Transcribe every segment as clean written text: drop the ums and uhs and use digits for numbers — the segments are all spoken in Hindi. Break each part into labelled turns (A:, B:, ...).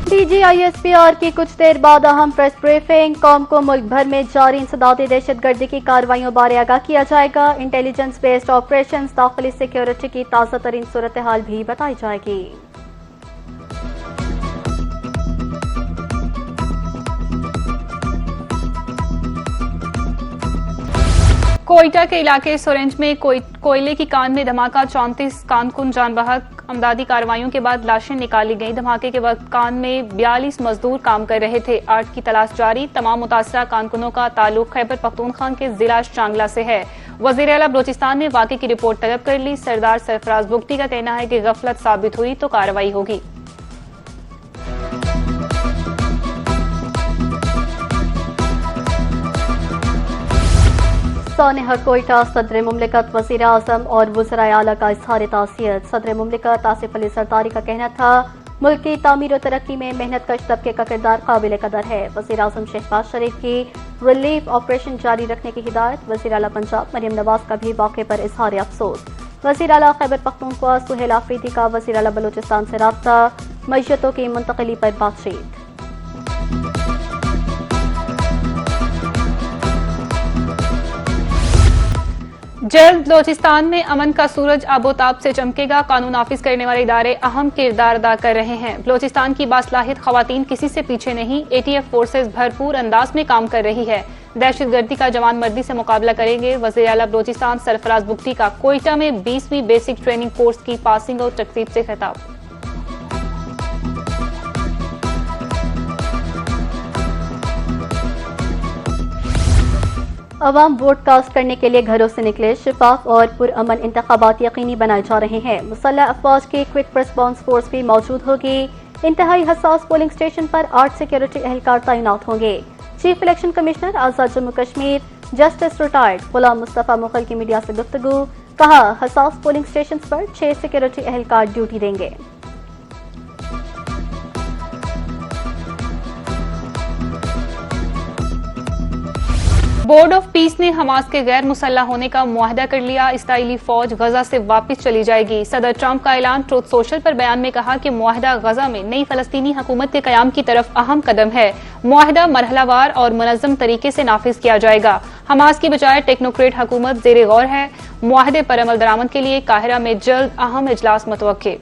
A: DGISPR की कुछ देर बाद अहम प्रेस ब्रीफिंग। कौम को मुल्क भर में जारी इंसदादी दहशतगर्दी की कार्रवाइयों बारे आगाह किया जाएगा। इंटेलिजेंस बेस्ड ऑपरेशंस, दाखिली सिक्योरिटी की ताज़ा तरीन सूरत हाल भी बताई जाएगी।
B: कोयटा के इलाके सुरेंज में कोयले की कान में धमाका, 34 कानकुन जानबहक। अमदादी कार्रवाइयों के बाद लाशें निकाली गईं। धमाके के वक्त कान में 42 मजदूर काम कर रहे थे। 8 की तलाश जारी। तमाम मुतासरा कानकुनों का ताल्लुक खैबर पख्तूनख्वा के जिला चांगला से है। वजीर आला बलोचिस्तान ने वाक़े की रिपोर्ट तलब कर ली। सरदार सरफराज बुगटी का कहना है कि गफलत साबित हुई तो कार्रवाई होगी।
A: सानिहा कोयटा सदर मुमलिकत, वज़ीर आज़म और वज़राए आला का इज़हार ताज़ियत। सदर मुमलिकत आसिफ अली सरदारी का कहना था मुल्क की तामीर और तरक्की में मेहनत कश तबके का किरदार काबिल कदर है। वज़ीर आज़म शहबाज शरीफ की रिलीफ ऑपरेशन जारी रखने की हिदायत। वज़ीर आला पंजाब मरियम नवाज का भी वाक़े पर इज़हार अफसोस। वज़ीर आला खैबर पख्तूनख्वा सुहेल आफरीदी का वज़ीर आला बलोचिस्तान से राब्ता। मैयतों की मुंतकिली पर बातचीत।
B: जल्द बलोचिस्तान में अमन का सूरज आबोताब से चमकेगा। कानून नाफिज करने वाले इदारे अहम किरदार अदा कर रहे हैं। बलोचिस्तान की बासलाहित खवातीन किसी से पीछे नहीं। ATF फोर्सेज भरपूर अंदाज में काम कर रही है। दहशतगर्दी का जवान मर्दी से मुकाबला करेंगे। वज़ीर आला बलोचिस्तान सरफराज बुगटी का कोयटा में 20वीं बेसिक ट्रेनिंग कोर्स की पासिंग आउट तकरीब से खिताब।
A: अवाम वोट कास्ट करने के लिए घरों से निकले। शिफाफ और पुरअमन इंतखाबात यकीनी बनाए जा रहे हैं। मुसल्लह अफवाज की क्विक रिस्पॉन्स फोर्स भी मौजूद होगी। इंतहाई हसास पोलिंग स्टेशन पर 8 सिक्योरिटी एहलकार तैनात होंगे। चीफ इलेक्शन कमिश्नर आजाद जम्मू कश्मीर जस्टिस रिटायर्ड गुलाम मुस्तफा मुगल की मीडिया से गुफ्तगू। कहा हसास पोलिंग स्टेशन पर 6 सिक्योरिटी एहलकार ड्यूटी देंगे।
B: बोर्ड ऑफ पीस ने हमास के गैर मुसल्लह होने का मुआहदा कर लिया। इसराइली फौज गजा से वापस चली जाएगी। सदर ट्रंप का ऐलान। ट्रूथ सोशल पर बयान में कहा कि मुआहदा गजा में नई फलस्तीनी हुकूमत के कयाम की तरफ अहम कदम है। मुआहदा मरहलावार और मुनज़्ज़म तरीके से नाफिज किया जाएगा। हमास की बजाय टेक्नोक्रेट हुकूमत ज़ेरे गौर है। मुआहदे पर अमल दरामद के लिए काहिरा में जल्द अहम इजलास मुतवक्के।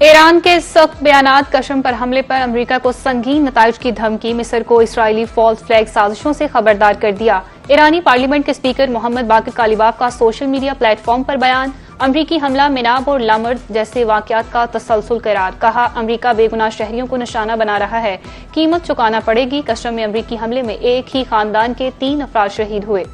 B: ईरान के सख्त बयानात। कशम पर हमले पर अमेरिका को संगीन नताइज की धमकी। मिस्र को इसराइली फॉल्स फ्लैग साजिशों से खबरदार कर दिया। ईरानी पार्लियामेंट के स्पीकर मोहम्मद बाकिर कालिबाफ का सोशल मीडिया प्लेटफॉर्म पर बयान। अमरीकी हमला मिनाब और लामर्द जैसे वाकयात का तसलसल करार। कहा अमरीका बेगुनाह शहरियों को निशाना बना रहा है, कीमत चुकाना पड़ेगी। कशम में अमरीकी हमले में एक ही खानदान के 3 अफराद शहीद हुए।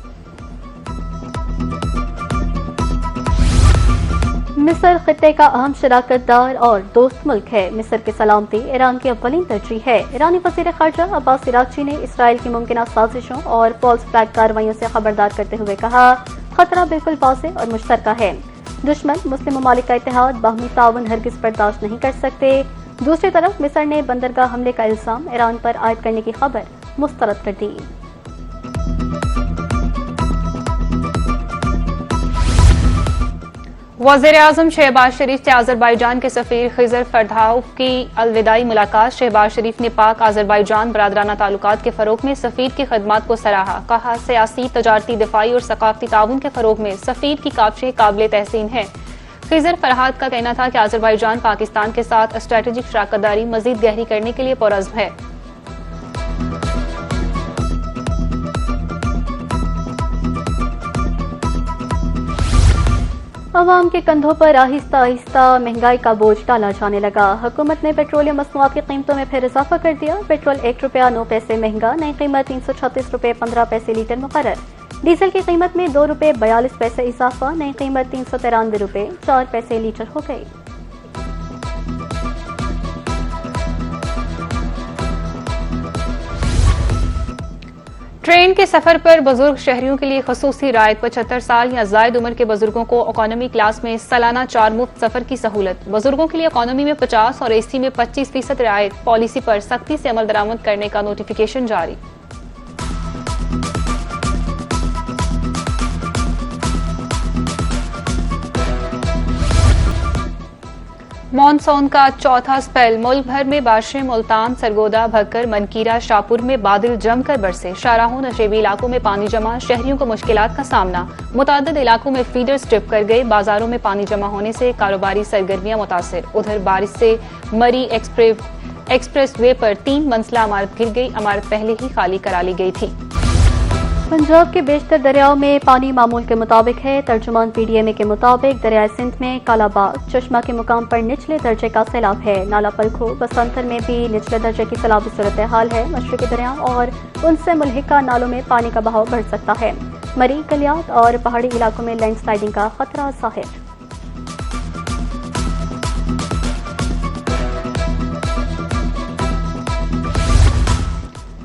A: मिस्र खित्ते का अहम शराकतदार और दोस्त मुल्क है। मिस्र की सलामती ईरान की अव्वलीन तरजीह है। ईरानी वज़ीर ख़ारजा अब्बास इराक़ची ने इसराइल की मुमकिना साजिशों और फॉल्स फ्लैग कार्रवाइयों से खबरदार करते हुए कहा खतरा बिल्कुल वाज़ेह और मुश्तरका है। दुश्मन मुस्लिम ममालिक का इत्तेहाद बाहमी ताउन हरगिज़ बर्दाश्त नहीं कर सकते। दूसरी तरफ मिस्र ने बंदरगाह हमले का इल्ज़ाम ईरान पर आयद करने की खबर मुस्तरद कर दी।
B: वज़ीर आज़म शहबाज शरीफ से अज़रबैजान के सफ़ीर खिज़र फरदाउफ की अलविदाई मुलाकात। शहबाज शरीफ ने पाक अज़रबैजान बरादराना ताल्लुकात के फ़रोग़ में सफ़ीर की खदमात को सराहा। कहा सियासी, तजारती, दिफ़ाई और सक़ाफ़ती ताउन के फ़रोग़ में सफ़ीर की काविशें काबिल तहसीन है। खिज़र फरहाद का कहना था कि अज़रबैजान पाकिस्तान के साथ स्ट्रेटेजिक शराकतदारी मज़ीद गहरी करने के लिए पुरअज़्म है।
A: अवाम के कंधों पर आहिस्ता आहिस्ता महंगाई का बोझ डाला जाने लगा। हुकूमत ने पेट्रोलियम मसनूआत की कीमतों में फिर इजाफा कर दिया। पेट्रोल 1 रुपया 9 पैसे महंगा। नई कीमत 336 रुपये 15 पैसे लीटर मुकर्रर। डीजल की कीमत में 2 रुपये 42 पैसे इजाफा। नई कीमत 393 रुपये 4 पैसे लीटर हो गई।
B: ट्रेन के सफर पर बुजुर्ग शहरियों के लिए खसूसी रायत। 75 साल या जायद उम्र के बुजुर्गों को इकोनॉमी क्लास में सालाना 4 मुफ्त सफर की सहूलत। बुजुर्गों के लिए इकोनॉमी में 50 और AC में 25% रियायत। पॉलिसी पर सख्ती से अमल दरामद करने का नोटिफिकेशन जारी। मॉनसून का चौथा स्पेल। मुल्क भर में बारिशें। मुल्तान, सरगोदा, भक्कर, मनकीरा, शाहपुर में बादल जमकर बरसे। शाहराहों, नशेबी इलाकों में पानी जमा। शहरियों को मुश्किलात का सामना। मुतादिद इलाकों में फीडर स्ट्रिप कर गए। बाजारों में पानी जमा होने से कारोबारी सरगर्मियां मुतासिर। उधर बारिश से मरी एक्सप्रेस वे पर 3 मंजिला इमारत गिर गई। इमारत पहले ही खाली करा ली गई थी।
A: पंजाब के बेशतर दरियाओं में पानी मामूल के मुताबिक है। तर्जुमान PDMA के मुताबिक दरियाए सिंध में कालाबाग, चश्मा के मुकाम पर निचले दर्जे का सैलाब है। नाला पलखो, बसंतर में भी निचले दर्जे की सैलाबी सूरत हाल है। मशरकी दरियाओं और उनसे मुल्हिका नालों में पानी का बहाव बढ़ सकता है। मरी, कलियात और पहाड़ी इलाकों में लैंडस्लाइडिंग का खतरा जाहिर।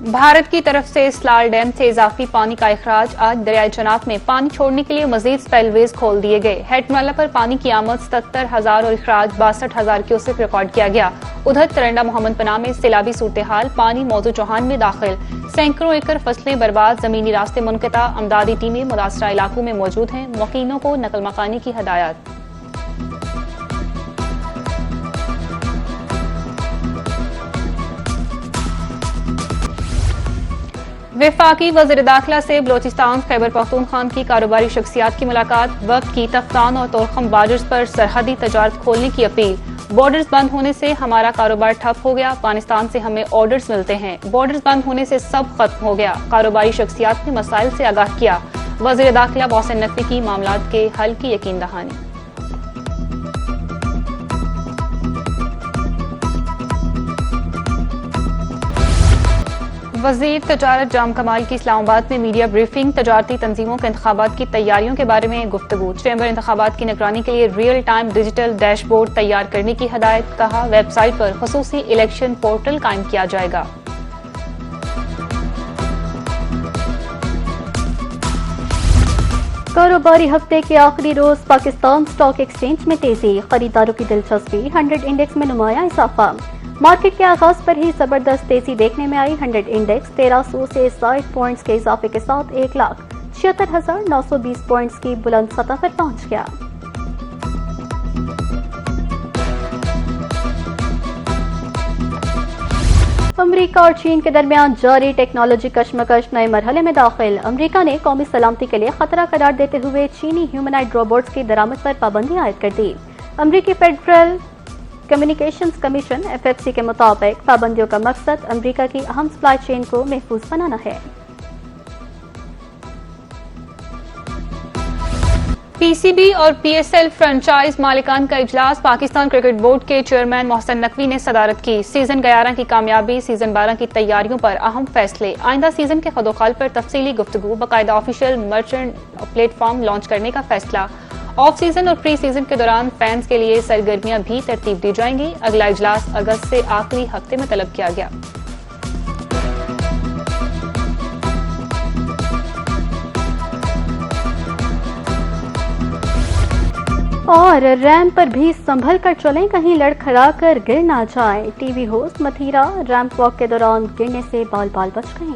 B: भारत की तरफ से सलाल डैम से इजाफी पानी का इखराज। आज दरियाए चनाब में पानी छोड़ने के लिए मजीद स्पेलवेज खोल दिए गए। हेडमला पर पानी की आमद 77,000 और इखराज 62,000 क्यूसेक रिकॉर्ड किया गया। उधर तरंडा मोहम्मद पनाह में सैलाबी सूरत हाल। पानी मौजू चौहान में दाखिल। सैकड़ों एकड़ फसलें बर्बाद। जमीनी रास्ते मुनक़ता। अमदादी टीमें मुतासरा इलाकों में मौजूद हैं। वकीलों को नकल मकानी की हदायत। वफाकी वज़ीर दाखिला से बलोचिस्तान खैबर पख्तूनख्वा की कारोबारी शख्सियात की मुलाकात। वक्त की तफ्तान और तोरखम बार्डर्स पर सरहदी तजारत खोलने की अपील। बॉर्डर्स बंद होने से हमारा कारोबार ठप हो गया। अफगानिस्तान से हमें ऑर्डर्स मिलते हैं। बॉर्डर्स बंद होने से सब खत्म हो गया। कारोबारी शख्सियात ने मसाइल से आगाह किया। वज़ीर दाखिला मोहसिन नकवी की मामलात के हल की यकीन दहानी। वज़ीर तजारत जाम कमाल की इस्लामाबाद में मीडिया ब्रीफिंग। तजारती तंजीमों के इंतखाबात की तैयारियों के बारे में गुफ्तगू। चैम्बर इंतखाबात की निगरानी के लिए रियल टाइम डिजिटल डैशबोर्ड तैयार करने की हदायत। कहा, वेबसाइट पर खुसूसी इलेक्शन पोर्टल कायम किया जाएगा।
A: कारोबारी हफ्ते के आखिरी रोज पाकिस्तान स्टॉक एक्सचेंज में तेजी। खरीदारों की दिलचस्पी। 100 इंडेक्स में नुमाया इजाफा। मार्केट के आगाज पर ही जबरदस्त तेजी देखने में आई। 100 इंडेक्स 1300 से 60 पॉइंट्स के इजाफे के साथ 1,76,920 पॉइंट्स की बुलंद सतह पर पहुंच गया। अमेरिका और चीन के दरमियान जारी टेक्नोलॉजी कशमकश नए मरहले में दाखिल। अमेरिका ने कौमी सलामती के लिए खतरा करार देते हुए चीनी ह्यूमनॉइड रोबोट्स की दरामद पर पाबंदी आयद कर दी। अमेरिकी फेडरल कम्युनिकेशंस कमीशन FFC के मुताबिक पाबंदियों का मकसद अमेरिका की अहम सप्लाई चेन को महफूज बनाना है।
B: PCB और PSL फ्रेंचाइज मालिकान का इजलास। पाकिस्तान क्रिकेट बोर्ड के चेयरमैन मोहसिन नकवी ने सदारत की। सीजन 11 की कामयाबी, सीजन 12 की तैयारियों पर अहम फैसले। आइंदा सीजन के खदोखाल पर तफसीली गुफ्तगू। बाकायदा ऑफिशियल मर्चेंट प्लेटफॉर्म लॉन्च करने का फैसला। ऑफ सीजन और प्री सीजन के दौरान फैंस के लिए सरगर्मियां भी तरतीब दी जाएंगी। अगला इजलास अगस्त से आखिरी हफ्ते में तलब किया गया।
A: और रैंप पर भी संभल कर चलें, कहीं लड़खड़ा कर गिर ना जाए। TV host Mathira ramp walk के दौरान गिरने से बाल बाल बच गईं।